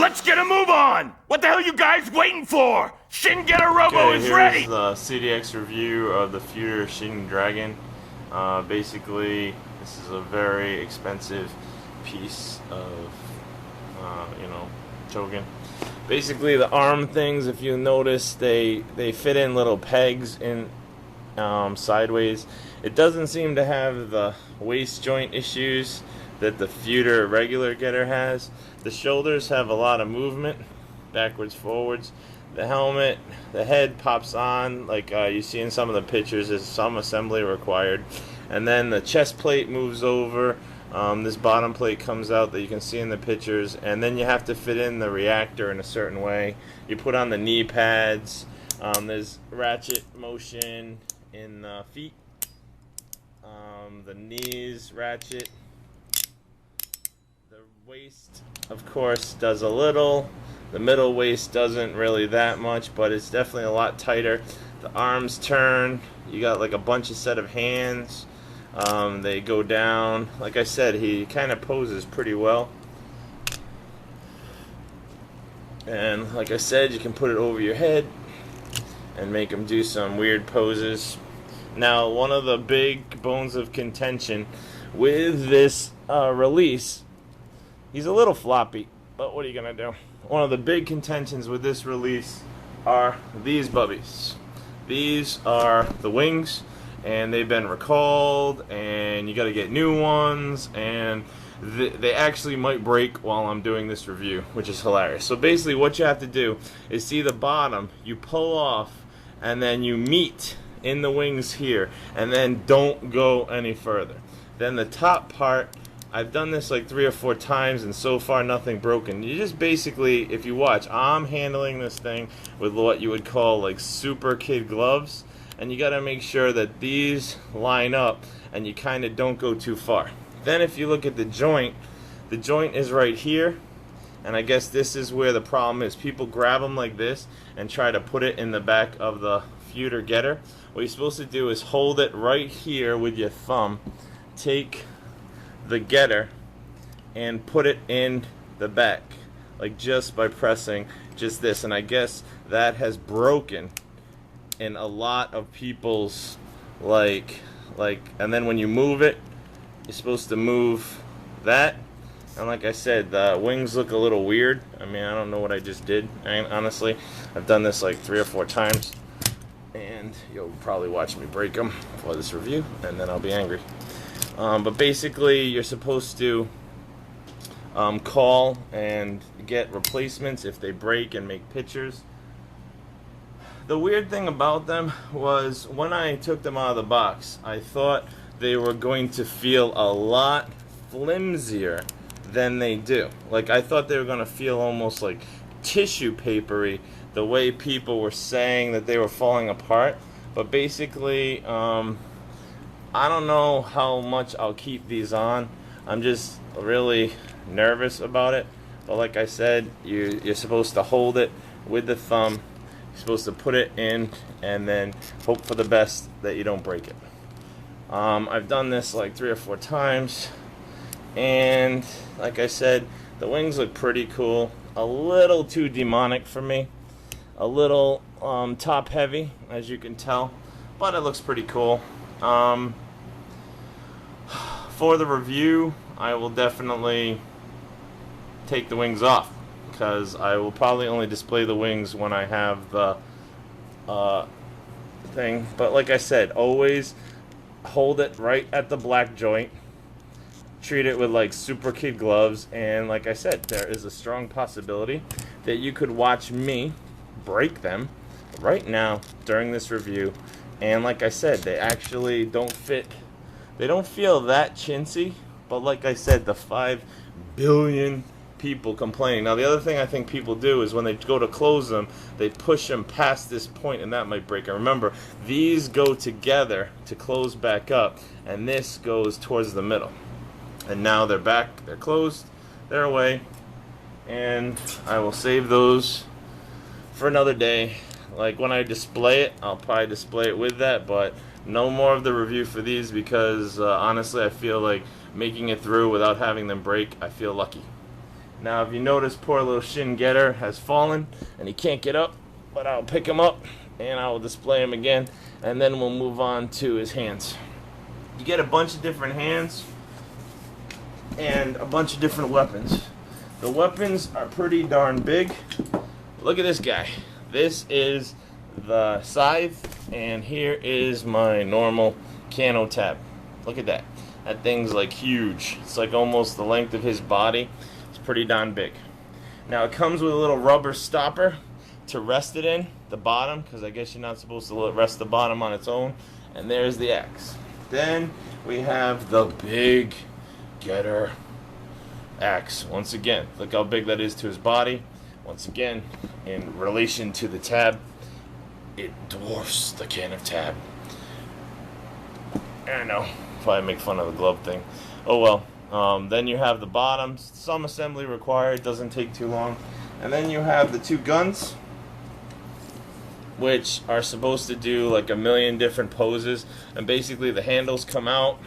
Let's get a move on! What the hell are you guys waiting for? Shin Getter Robo is ready! Here's the CDX review of the Fewture Shin Dragon. Basically, this is a very expensive piece of, token. Basically, the arm things, if you notice, they fit in little pegs in sideways. It doesn't seem to have the waist joint issues that the Fewture regular getter has. The shoulders have a lot of movement, backwards, forwards. The helmet, the head pops on, like you see in some of the pictures. There's some assembly required. And then the chest plate moves over. This bottom plate comes out that you can see in the pictures. And then you have to fit in the reactor in a certain way. You put on the knee pads. There's ratchet motion in the feet. The knees ratchet. The waist, of course, does a little. The middle waist doesn't really that much, but it's definitely a lot tighter. The arms turn. You got like a bunch of set of hands. They go down. Like I said, he kind of poses pretty well. And like I said, you can put it over your head and make him do some weird poses. Now, one of the big bones of contention with this release, he's a little floppy, but what are you going to do? One of the big contentions with this release are these bubbies. These are the wings, and they've been recalled, and you got to get new ones, and they actually might break while I'm doing this review, which is hilarious. So basically what you have to do is see the bottom, you pull off, and then you meet in the wings here, and then don't go any further. Then the top part, I've done this like 3 or 4 times, and so far nothing broken. You just basically, if you watch, I'm handling this thing with what you would call like super kid gloves, and you got to make sure that these line up and you kind of don't go too far. Then if you look at the joint is right here, and I guess this is where the problem is. People grab them like this and try to put it in the back of the Fewture getter. What you're supposed to do is hold it right here with your thumb, take the getter and put it in the back, like just by pressing just this. And I guess that has broken in a lot of people's like and then when you move it, you're supposed to move that, and like I said, the wings look a little weird. I mean, I don't know what I just did, and honestly I've done this like 3 or 4 times, and you'll probably watch me break them for this review, and then I'll be angry. But basically, you're supposed to call and get replacements if they break and make pictures. The weird thing about them was when I took them out of the box, I thought they were going to feel a lot flimsier than they do. Like, I thought they were going to feel almost like tissue papery, the way people were saying that they were falling apart. But basically, I don't know how much I'll keep these on. I'm just really nervous about it. But like I said, you're supposed to hold it with the thumb. You're supposed to put it in and then hope for the best that you don't break it. I've done this like 3 or 4 times. And like I said, the wings look pretty cool. A little too demonic for me. A little top heavy, as you can tell. But it looks pretty cool. For the review, I will definitely take the wings off, because I will probably only display the wings when I have the thing. But like I said, always hold it right at the black joint. Treat it with like super kid gloves, and like I said, there is a strong possibility that you could watch me break them right now during this review. And like I said, they actually don't fit. They don't feel that chintzy, but like I said, the 5 billion people complaining. Now, the other thing I think people do is when they go to close them, they push them past this point, and that might break. And remember, these go together to close back up, and this goes towards the middle. And now they're back, they're closed, they're away, and I will save those for another day. Like when I display it, I'll probably display it with that, but no more of the review for these, because honestly I feel like making it through without having them break, I feel lucky. Now, if you notice, poor little Shin Getter has fallen, and he can't get up, but I'll pick him up, and I will display him again, and then we'll move on to his hands. You get a bunch of different hands, and a bunch of different weapons. The weapons are pretty darn big. Look at this guy. This is the scythe, and here is my normal cano tab. Look at that. That thing's like huge. It's like almost the length of his body. It's pretty darn big. Now it comes with a little rubber stopper to rest it in, the bottom, because I guess you're not supposed to rest the bottom on its own. And there's the axe. Then we have the big Getter axe. Once again, look how big that is to his body. Once again, in relation to the tab, it dwarfs the can of tab. I know, probably make fun of the glove thing. Oh well. Then you have the bottoms. Some assembly required, doesn't take too long. And then you have the two guns, which are supposed to do like a million different poses. And basically the handles come out,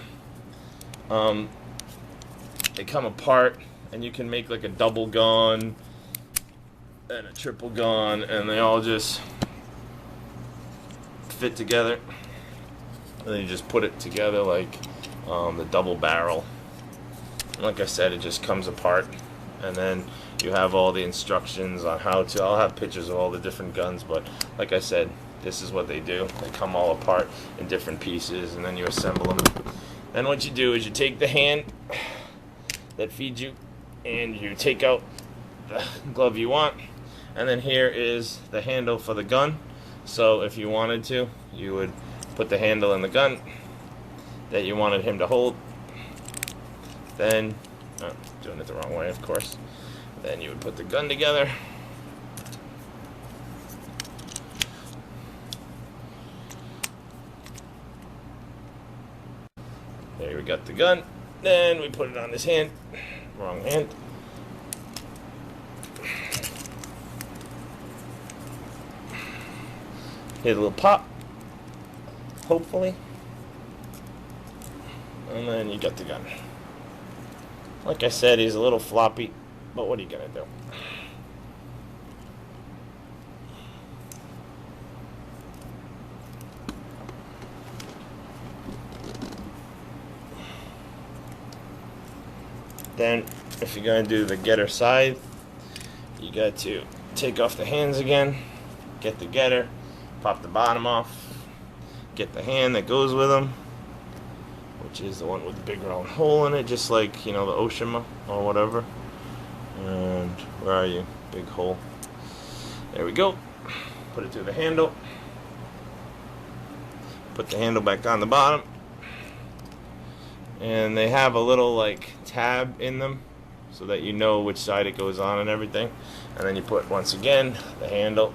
they come apart, and you can make like a double gun and a triple gun, and they all just fit together. And then you just put it together like the double barrel. And like I said, it just comes apart, and then you have all the instructions on how to. I'll have pictures of all the different guns, but like I said, this is what they do. They come all apart in different pieces, and then you assemble them. Then what you do is you take the hand that feeds you, and you take out the glove you want, and then here is the handle for the gun. So if you wanted to, you would put the handle in the gun that you wanted him to hold. Then, doing it the wrong way, of course. Then you would put the gun together. There we got the gun. Then we put it on his hand. Wrong hand. Hit a little pop, hopefully. And then you got the gun. Like I said, he's a little floppy, but what are you gonna do? Then, if you're gonna do the Getter scythe, you got to take off the hands again, get the Getter, pop the bottom off, get the hand that goes with them, which is the one with the big round hole in it, just like, you know, the Oshima or whatever. And where are you? Big hole. There we go. Put it through the handle. Put the handle back on the bottom. And they have a little like tab in them so that you know which side it goes on and everything. And then you put, once again, the handle,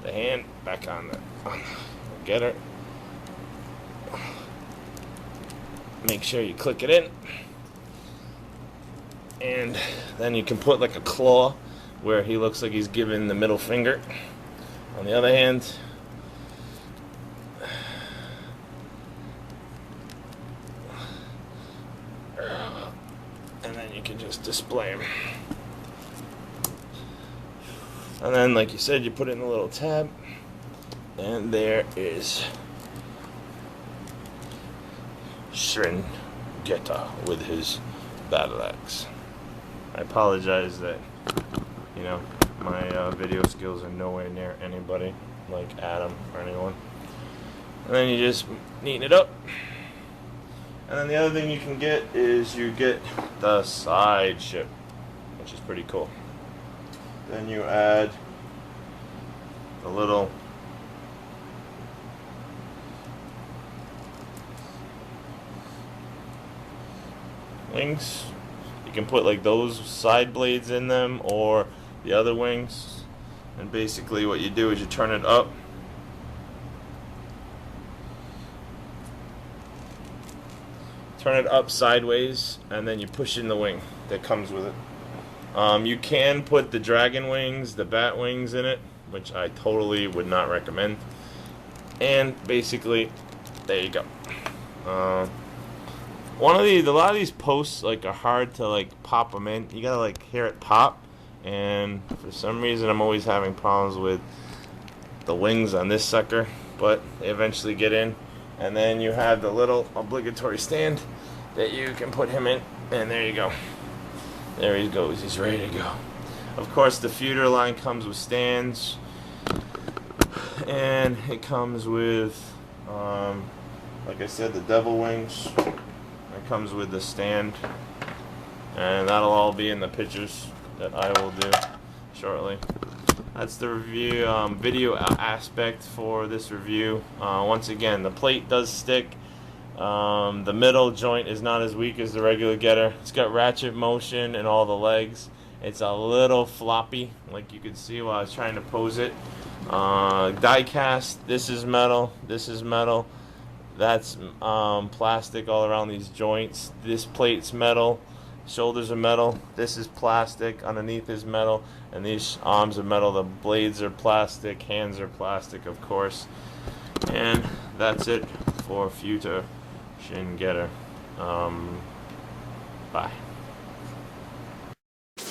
the hand back on the Getter. Make sure you click it in, and then you can put like a claw where he looks like he's giving the middle finger. On the other hand, and then you can just display him. And then, like you said, you put it in a little tab, and there is Shin Getter with his battle axe. I apologize that, you know, my video skills are nowhere near anybody like Adam or anyone. And then you just neaten it up. And then the other thing you can get is you get the side ship, which is pretty cool. Then you add the little wings. You can put like those side blades in them or the other wings, and basically what you do is you turn it up, sideways, and then you push in the wing that comes with it. You can put the dragon wings, the bat wings in it, which I totally would not recommend. And basically, there you go. A lot of these posts like are hard to like pop them in. You gotta like hear it pop, and for some reason I'm always having problems with the wings on this sucker, but they eventually get in. And then you have the little obligatory stand that you can put him in, and there you go. There he goes. He's ready to go. Of course, the Fewture line comes with stands, and it comes with, like I said, the devil wings. It comes with the stand, and that'll all be in the pictures that I will do shortly. That's the review video aspect for this review. Once again, the plate does stick. The middle joint is not as weak as the regular Getter. It's got ratchet motion in all the legs. It's a little floppy, like you could see while I was trying to pose it. Die cast, this is metal, this is metal. That's plastic all around these joints. This plate's metal, shoulders are metal, this is plastic, underneath is metal, and these arms are metal. The blades are plastic, hands are plastic, of course. And that's it for Fewture Shin Getter. Bye.